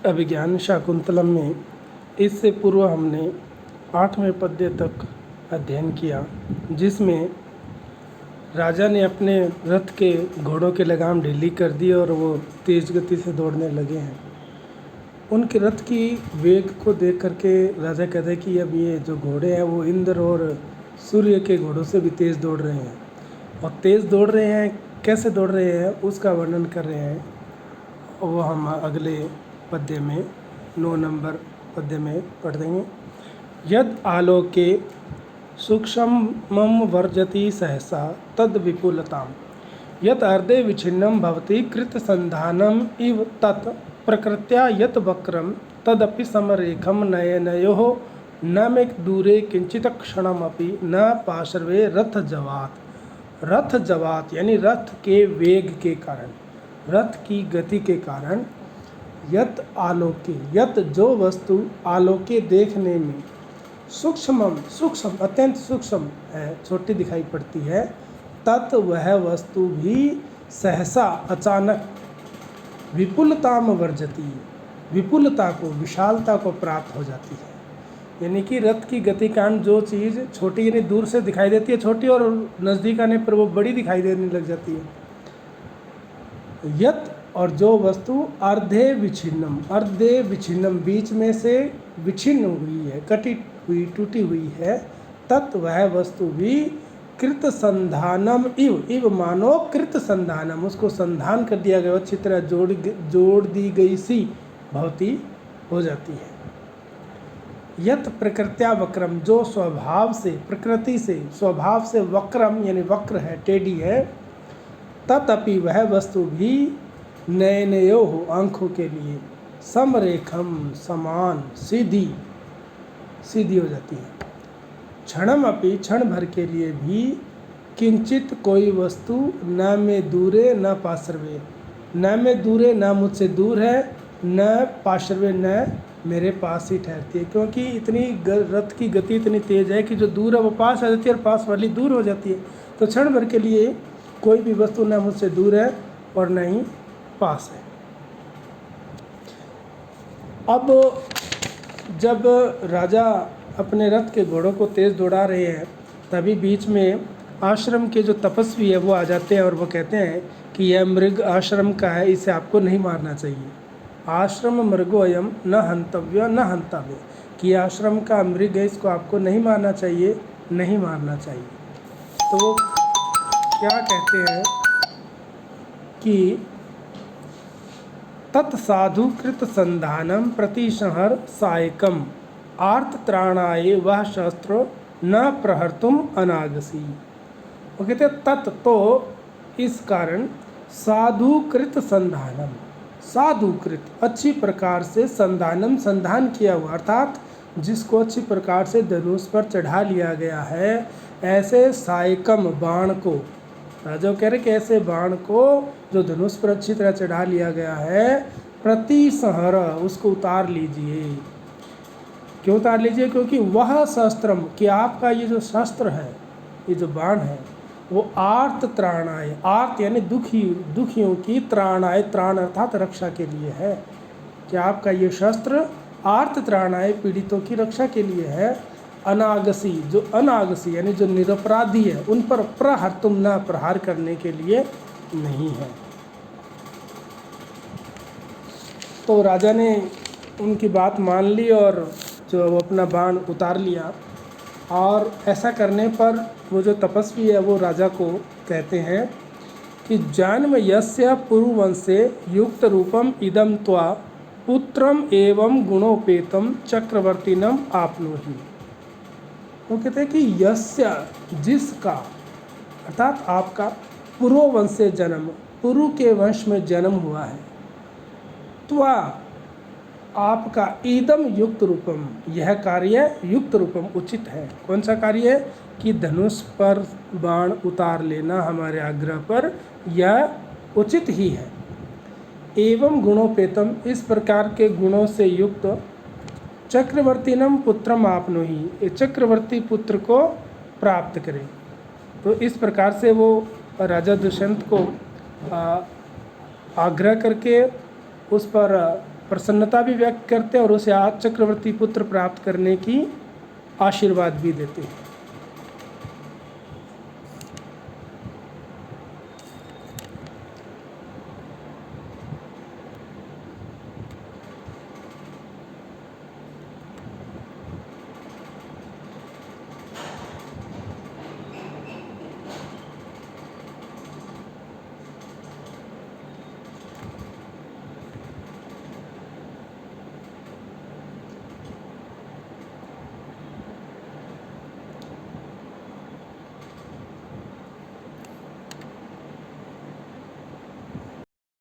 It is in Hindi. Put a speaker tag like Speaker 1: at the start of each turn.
Speaker 1: अभिज्ञान शाकुंतलम में इससे पूर्व हमने 8वें पद्य तक अध्ययन किया, जिसमें राजा ने अपने रथ के घोड़ों के लगाम ढीली कर दी और वो तेज गति से दौड़ने लगे हैं। उनके रथ की वेग को देख करके राजा कहते हैं कि अब ये जो घोड़े हैं वो इंद्र और सूर्य के घोड़ों से भी तेज़ दौड़ रहे हैं। और तेज़ दौड़ रहे हैं, कैसे दौड़ रहे हैं उसका वर्णन कर रहे हैं। वो हम अगले पद्य में 9 नंबर पद्य में पढ़ देंगे। यद आलोके सूक्ष्मं वर्जति सहसा तद विपुलताम यत अर्धे विच्छिन्नं भवति कृतसन्धानम् इव तत् प्रकृत्या यत वक्रम तदपि समरेखम नयनयोः न मे दूरे किंचित क्षणमपि न पार्श्वे रथ जवात यानी रथ के वेग के कारण, रथ की गति के कारण, यत आलोके, यत जो वस्तु आलोके देखने में सूक्ष्म अत्यंत सूक्ष्म है, छोटी दिखाई पड़ती है, तत् वह वस्तु भी सहसा अचानक विपुलताम वर्जती, विपुलता को, विशालता को प्राप्त हो जाती है। यानी कि रथ की गति कारण जो चीज़ छोटी यानी दूर से दिखाई देती है छोटी और नज़दीक आने पर वो बड़ी दिखाई देने लग जाती है। यत और जो वस्तु अर्धे विच्छिन्नम बीच में से विच्छिन्न हुई है, कटी हुई, टूटी हुई है, तत् वह वस्तु भी कृत संधानम इव मानो कृत संधानम, उसको संधान कर दिया गया, अच्छी तरह जोड़ दी गई सी भवती हो जाती है। यत प्रकृत्या वक्रम, जो स्वभाव से, प्रकृति से, स्वभाव से वक्रम यानी वक्र है, टेढ़ी है, तदपि वह वस्तु भी नयनयोः आँखों के लिए समरेखम समान सीधी हो जाती है। क्षणम अपि, क्षण भर के लिए भी, किंचित कोई वस्तु न में दूरे न पार्श्वे, न में दूरे न मुझसे दूर है, न पार्श्वे न मेरे पास ही ठहरती है। क्योंकि इतनी रथ की गति इतनी तेज़ है कि जो दूर है वो पास आ जाती है और पास वाली दूर हो जाती है। तो क्षण भर के लिए कोई भी वस्तु न मुझसे दूर है और न ही पास है। अब जब राजा अपने रथ के घोड़ों को तेज़ दौड़ा रहे हैं, तभी बीच में आश्रम के जो तपस्वी है वो आ जाते हैं और वो कहते हैं कि यह मृग आश्रम का है, इसे आपको नहीं मारना चाहिए। आश्रम मृगोयम न हंतव्य, कि आश्रम का मृग है, इसको आपको नहीं मारना चाहिए, नहीं मारना चाहिए। तो वो क्या कहते हैं कि तत्साधु कृत संधानम प्रतिशहर सायकम आर्त त्राणाय वह शस्त्र न प्रहर्तुम अनागसी। वो कहते हैं तत्, तो इस कारण साधुकृत संधानम, साधुकृत अच्छी प्रकार से संधानम संधान किया हुआ, अर्थात जिसको अच्छी प्रकार से धनुष पर चढ़ा लिया गया है, ऐसे सायकम बाण को, राजा कह रहे कि ऐसे बाण को जो धनुष पर अच्छी तरह चढ़ा लिया गया है, प्रतिसहर उसको उतार लीजिए। क्यों उतार लीजिए? क्योंकि वह शस्त्रम, कि आपका ये जो शस्त्र है, ये जो बाण है, वो आर्त त्राणाय, आर्त यानी दुखियों की, त्राणाय त्राण अर्थात रक्षा के लिए है, कि आपका ये शस्त्र आर्त त्राणाय पीड़ितों की रक्षा के लिए है। अनागसी, जो अनागसी यानी जो निरपराधी है, उन पर प्रहर्तुम न प्रहार करने के लिए नहीं है। तो राजा ने उनकी बात मान ली और जो अपना बाण उतार लिया। और ऐसा करने पर वो जो तपस्वी है वो राजा को कहते हैं कि जन्म यस्य पुरुवंशे युक्त रूपम इदम त्वा पुत्रम एवं गुणोपेतम चक्रवर्तीनम आपनोहि। वो कहते हैं कि यस्य, जिसका, अर्थात आपका पुरुवंशे जन्म, पुरु के वंश में जन्म हुआ है, त्वा आपका इदम युक्त रूपम, यह कार्य युक्त रूपम उचित है। कौन सा कार्य है? कि धनुष पर बाण उतार लेना हमारे आग्रह पर, यह उचित ही है। एवं गुणोपेतम, इस प्रकार के गुणों से युक्त, चक्रवर्तीनम पुत्रम आपनोहि, ये चक्रवर्ती पुत्र को प्राप्त करें। तो इस प्रकार से वो राजा दुष्यंत को आग्रह करके उस पर प्रसन्नता भी व्यक्त करते हैं और उसे आज चक्रवर्ती पुत्र प्राप्त करने की आशीर्वाद भी देते हैं।